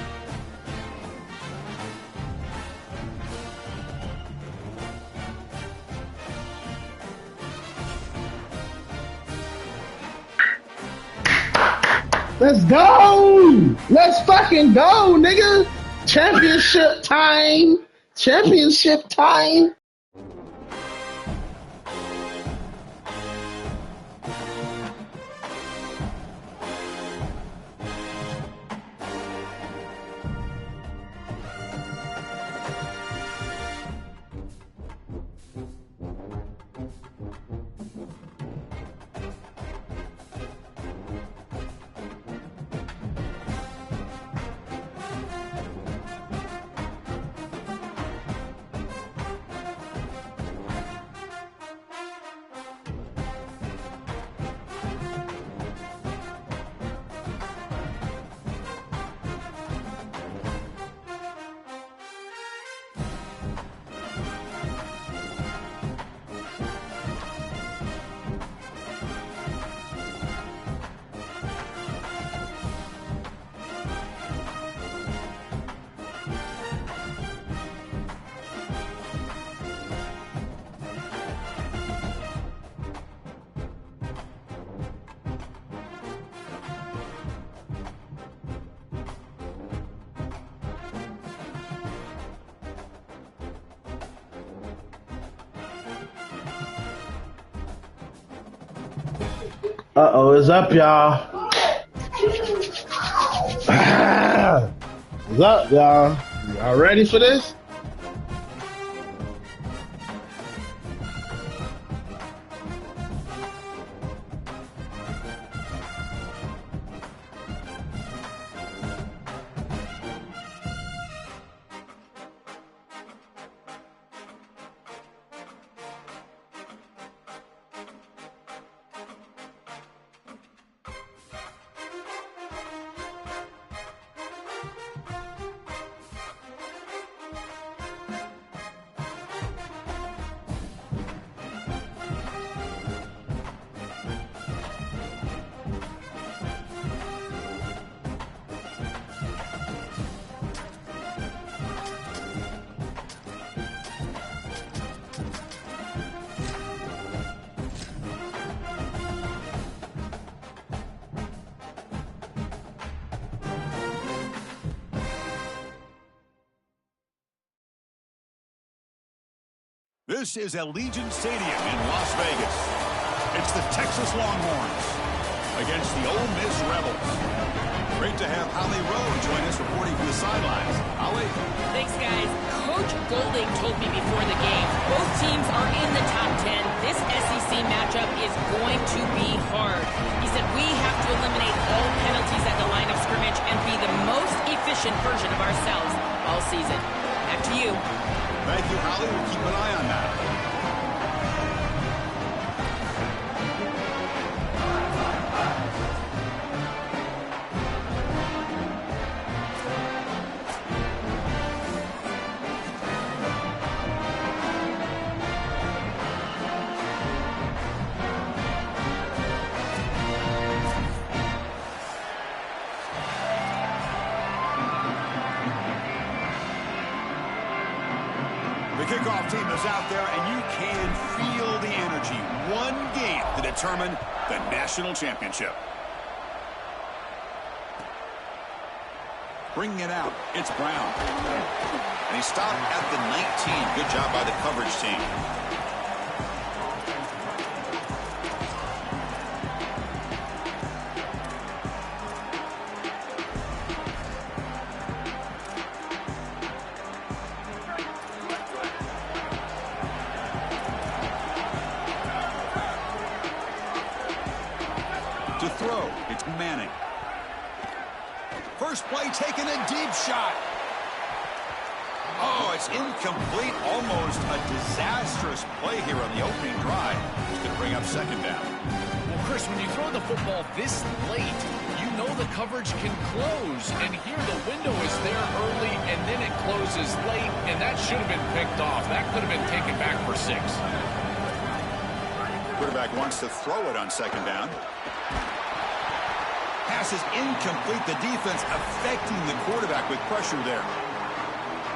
Let's go! Let's fucking go, nigga! Championship time! Championship time! Uh-oh, it's up, y'all. It's up, y'all. Y'all ready for this? This is Allegiant Stadium in Las Vegas. It's the Texas Longhorns against the Ole Miss Rebels. Great to have Holly Rowe join us reporting from the sidelines. Holly. Thanks, guys. Coach Golding told me before the game, both teams are in the top 10. This SEC matchup is going to be hard. He said we have to eliminate all penalties at the line of scrimmage and be the most efficient version of ourselves all season. Back to you. Thank you, Holly. We'll keep an eye on that. The kickoff team is out there, and you can feel the energy. One game to determine the national championship. Bringing it out, it's Brown. And he stopped at the 19. Good job by the coverage team. To throw, it's Manning. First play, taking a deep shot. Oh, it's incomplete. Almost a disastrous play here on the opening drive. It's going to bring up second down. Well, Chris, when you throw the football this late, you know the coverage can close. And here the window is there early, and then it closes late, and that should have been picked off. That could have been taken back for 6. Quarterback wants to throw it on second down. Pass is incomplete. The defense affecting the quarterback with pressure there.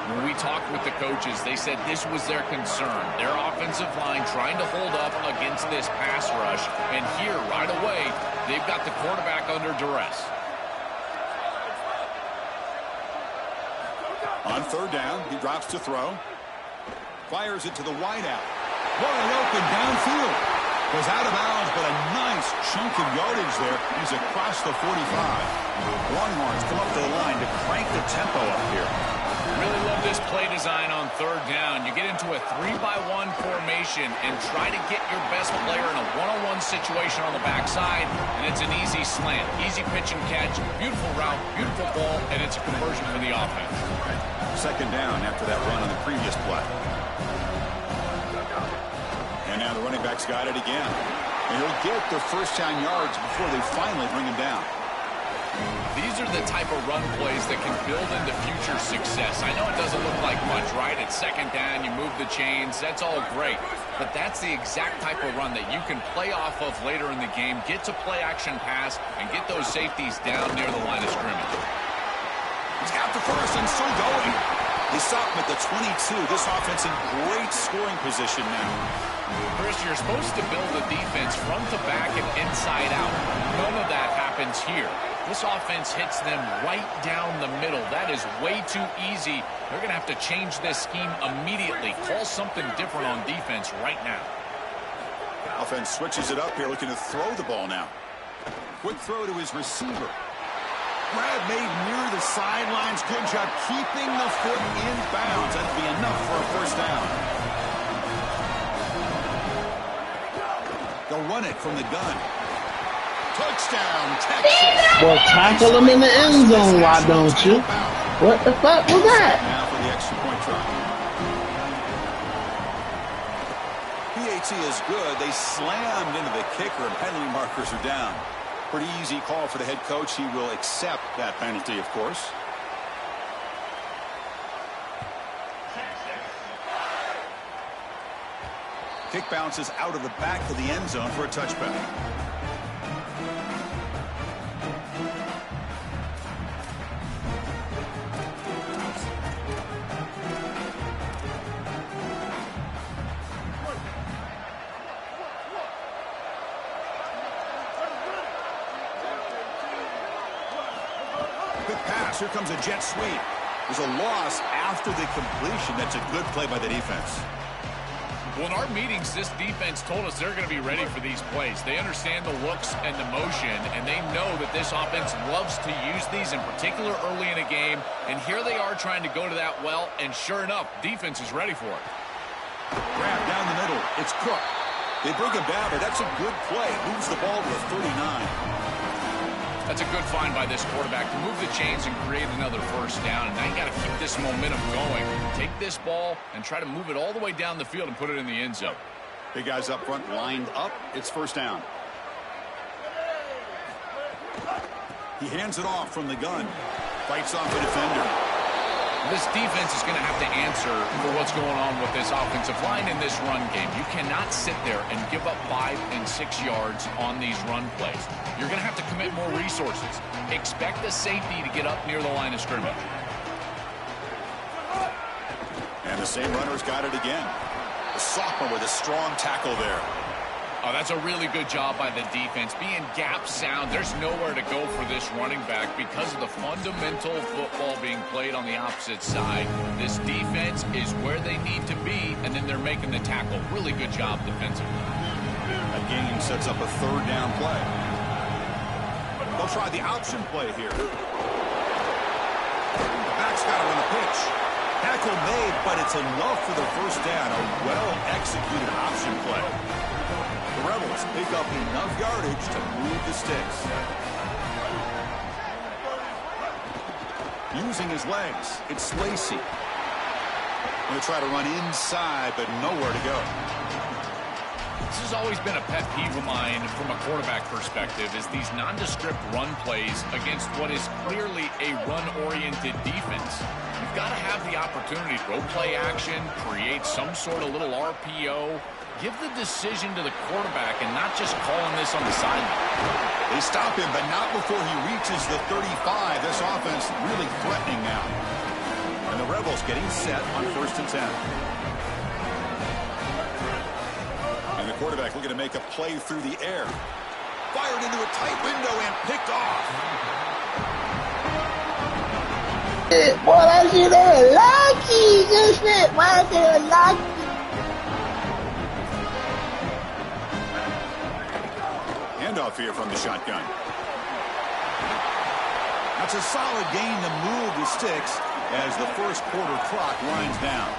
When we talked with the coaches, they said this was their concern. Their offensive line trying to hold up against this pass rush. And here, right away, they've got the quarterback under duress. On third down, he drops to throw. Fires it to the wideout. Wide open downfield. Goes out of bounds, but a nice chunk of yardage there. He's across the 45. Longhorns come up to the line to crank the tempo up here. Really love this play design on third down. You get into a 3-by-1 formation and try to get your best player in a one-on-one situation on the backside, and it's an easy slant. Easy pitch and catch, beautiful route, beautiful ball, and it's a conversion for the offense. Second down after that run on the previous play. And now the running back's got it again. And he'll get the first down yards before they finally bring him down. These are the type of run plays that can build into future success. I know it doesn't look like much, right? It's second down, you move the chains, that's all great. But that's the exact type of run that you can play off of later in the game, get to play action pass, and get those safeties down near the line of scrimmage. He's got the first and still going. They stop him at the 22. This offense in great scoring position now. Chris, you're supposed to build the defense front to back and inside out. None of that happens here. This offense hits them right down the middle. That is way too easy. They're going to have to change this scheme immediately. Call something different on defense right now. Offense switches it up here, looking to throw the ball now. Quick throw to his receiver. Grab made near the sidelines. Good job keeping the foot in bounds. That'd be enough for a first down. They'll run it from the gun. Touchdown, Texas. Well, tackle him in the end zone, why don't you? What the fuck was that? Now for the extra point try. PAT is good. They slammed into the kicker, and penalty markers are down. Pretty easy call for the head coach. He will accept that penalty, of course. Kick bounces out of the back of the end zone for a touchback. Here comes a jet sweep. There's a loss after the completion. That's a good play by the defense. Well, in our meetings, this defense told us they're going to be ready for these plays. They understand the looks and the motion, and they know that this offense loves to use these, in particular early in a game. And here they are trying to go to that well, and sure enough, defense is ready for it. Grab down the middle. It's Cook. They bring him down, but that's a good play. Moves the ball to the 39. That's a good find by this quarterback to move the chains and create another first down. And now you got to keep this momentum going. Take this ball and try to move it all the way down the field and put it in the end zone. Big guys up front lined up. It's first down. He hands it off from the gun. Fights off a defender. This defense is going to have to answer for what's going on with this offensive line in this run game. You cannot sit there and give up 5 and 6 yards on these run plays. You're going to have to commit more resources. Expect the safety to get up near the line of scrimmage. And the same runner's got it again. The sophomore with a strong tackle there. Oh, that's a really good job by the defense. Being gap sound, there's nowhere to go for this running back because of the fundamental football being played on the opposite side. This defense is where they need to be, and then they're making the tackle. Really good job defensively. A gain sets up a third down play. They'll try the option play here. The back's got to run a pitch. Tackle made, but it's enough for the first down. A well-executed option play. The Rebels pick up enough yardage to move the sticks. Using his legs, it's Lacey. Going to try to run inside, but nowhere to go. This has always been a pet peeve of mine from a quarterback perspective, is these nondescript run plays against what is clearly a run-oriented defense. You've got to have the opportunity to go play action, create some sort of little RPO, give the decision to the quarterback and not just calling this on the sideline. They stop him, but not before he reaches the 35. This offense really threatening now. And the Rebels getting set on 1st and 10. And the quarterback looking to make a play through the air. Fired into a tight window and picked off. Boy, that shit is lucky. This shit, why is it lucky? Handoff here from the shotgun. That's a solid gain to move the sticks as the first quarter clock winds down.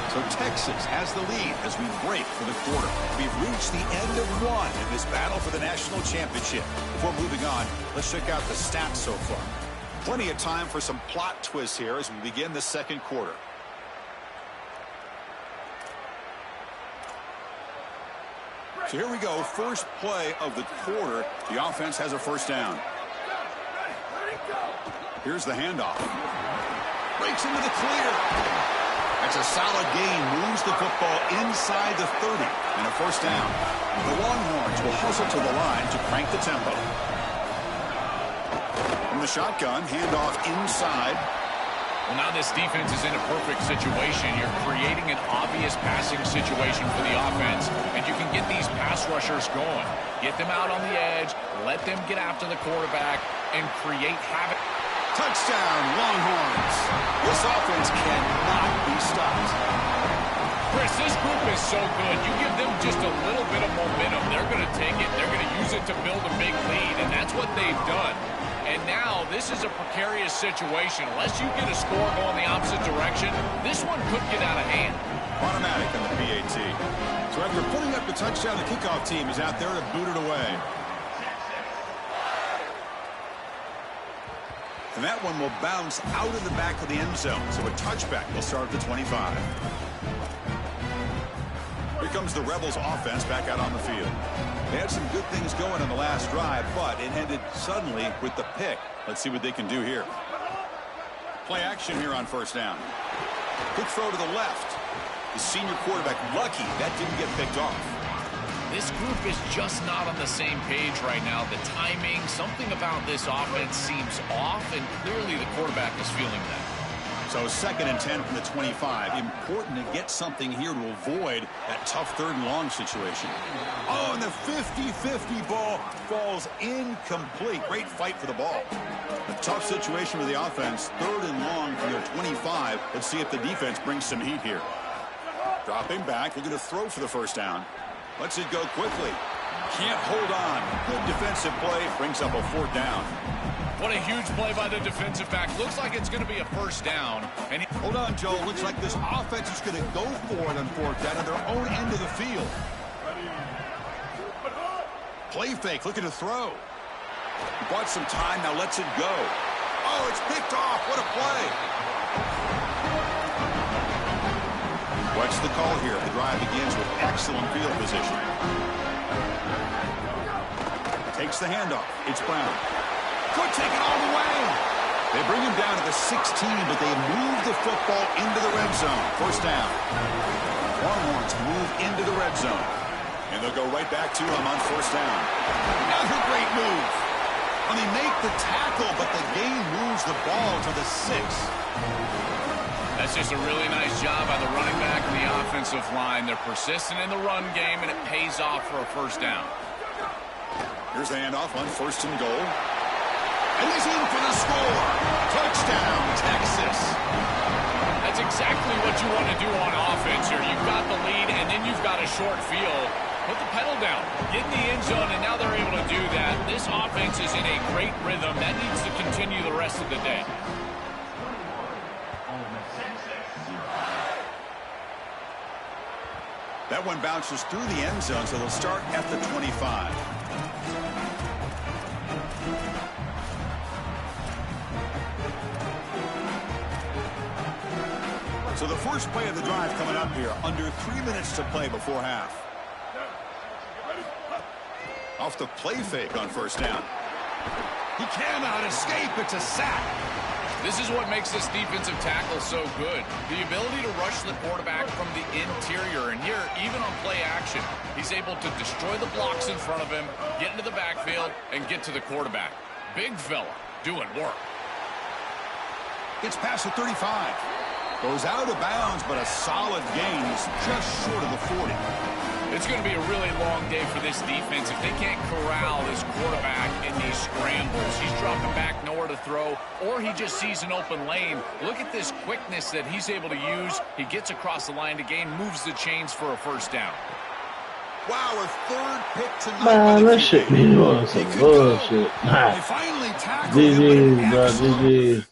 So Texas has the lead as we break for the quarter. We've reached the end of one in this battle for the national championship. Before moving on, let's check out the stats so far. Plenty of time for some plot twists here as we begin the second quarter. So here we go, first play of the quarter. The offense has a first down. Here's the handoff. Breaks into the clear. That's a solid gain, moves the football inside the 30, and a first down. The Longhorns will hustle to the line to crank the tempo. From the shotgun, handoff inside. Well, now this defense is in a perfect situation. You're creating an obvious passing situation for the offense, and you can get these pass rushers going. Get them out on the edge, let them get after the quarterback, and create havoc. Touchdown, Longhorns. This offense cannot be stopped. Chris, this group is so good. You give them just a little bit of momentum, they're going to take it. They're going to use it to build a big lead, and that's what they've done. And now this is a precarious situation. Unless you get a score going the opposite direction, this one could get out of hand. Automatic on the PAT. So after putting up the touchdown, the kickoff team is out there to boot it away. And that one will bounce out of the back of the end zone. So a touchback will start at the 25. Here comes the Rebels offense back out on the field. They had some good things going on the last drive, but it ended suddenly with the pick. Let's see what they can do here. Play action here on first down. Quick throw to the left. The senior quarterback lucky that didn't get picked off. This group is just not on the same page right now. The timing, something about this offense seems off, and clearly the quarterback is feeling that. So 2nd and 10 from the 25. Important to get something here to avoid that tough 3rd and long situation. Oh, and the 50-50 ball falls incomplete. Great fight for the ball. A tough situation for the offense. 3rd and long from their 25. Let's see if the defense brings some heat here. Dropping back, looking to throw for the first down. Lets it go quickly. Can't hold on. Good defensive play. Brings up a 4th down. What a huge play by the defensive back. Looks like it's going to be a first down. And hold on, Joe. Looks like this offense is going to go for it on 4th down on their own end of the field. Play fake. Looking to throw. He bought some time. Now lets it go. Oh, it's picked off. What a play. What's the call here? The drive begins with excellent field position. Takes the handoff. It's Brown. Could take it all the way. They bring him down to the 16, but they move the football into the red zone. First down. Longhorns move into the red zone. And they'll go right back to him on first down. Another great move. And they make the tackle, but the game moves the ball to the 6. That's just a really nice job by the running back and the offensive line. They're persistent in the run game, and it pays off for a first down. Here's the handoff on 1st and goal. And he's in for the score. Touchdown, Texas. That's exactly what you want to do on offense here. You've got the lead, and then you've got a short field. Put the pedal down. Get in the end zone, and now they're able to do that. This offense is in a great rhythm. That needs to continue the rest of the day. That one bounces through the end zone, so they'll start at the 25. So the first play of the drive coming up here. Under 3 minutes to play before half. Off the play fake on first down. He cannot escape. It's a sack. This is what makes this defensive tackle so good. The ability to rush the quarterback from the interior. And here, even on play action, he's able to destroy the blocks in front of him, get into the backfield, and get to the quarterback. Big fella doing work. Gets past the 35. Goes out of bounds, but a solid gain. He's just short of the 40. It's going to be a really long day for this defense if they can't corral this quarterback in these scrambles. He's dropping back, nowhere to throw, or he just sees an open lane. Look at this quickness that he's able to use. He gets across the line to gain, moves the chains for a first down. Wow, a 3rd pick tonight. Man, that shit be doing some bullshit. They finally tackled him, but GG.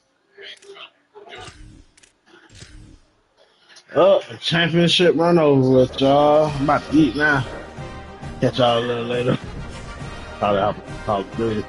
Oh, championship run over with, y'all. I'm about to eat now. Catch y'all a little later. Probably I'll do it.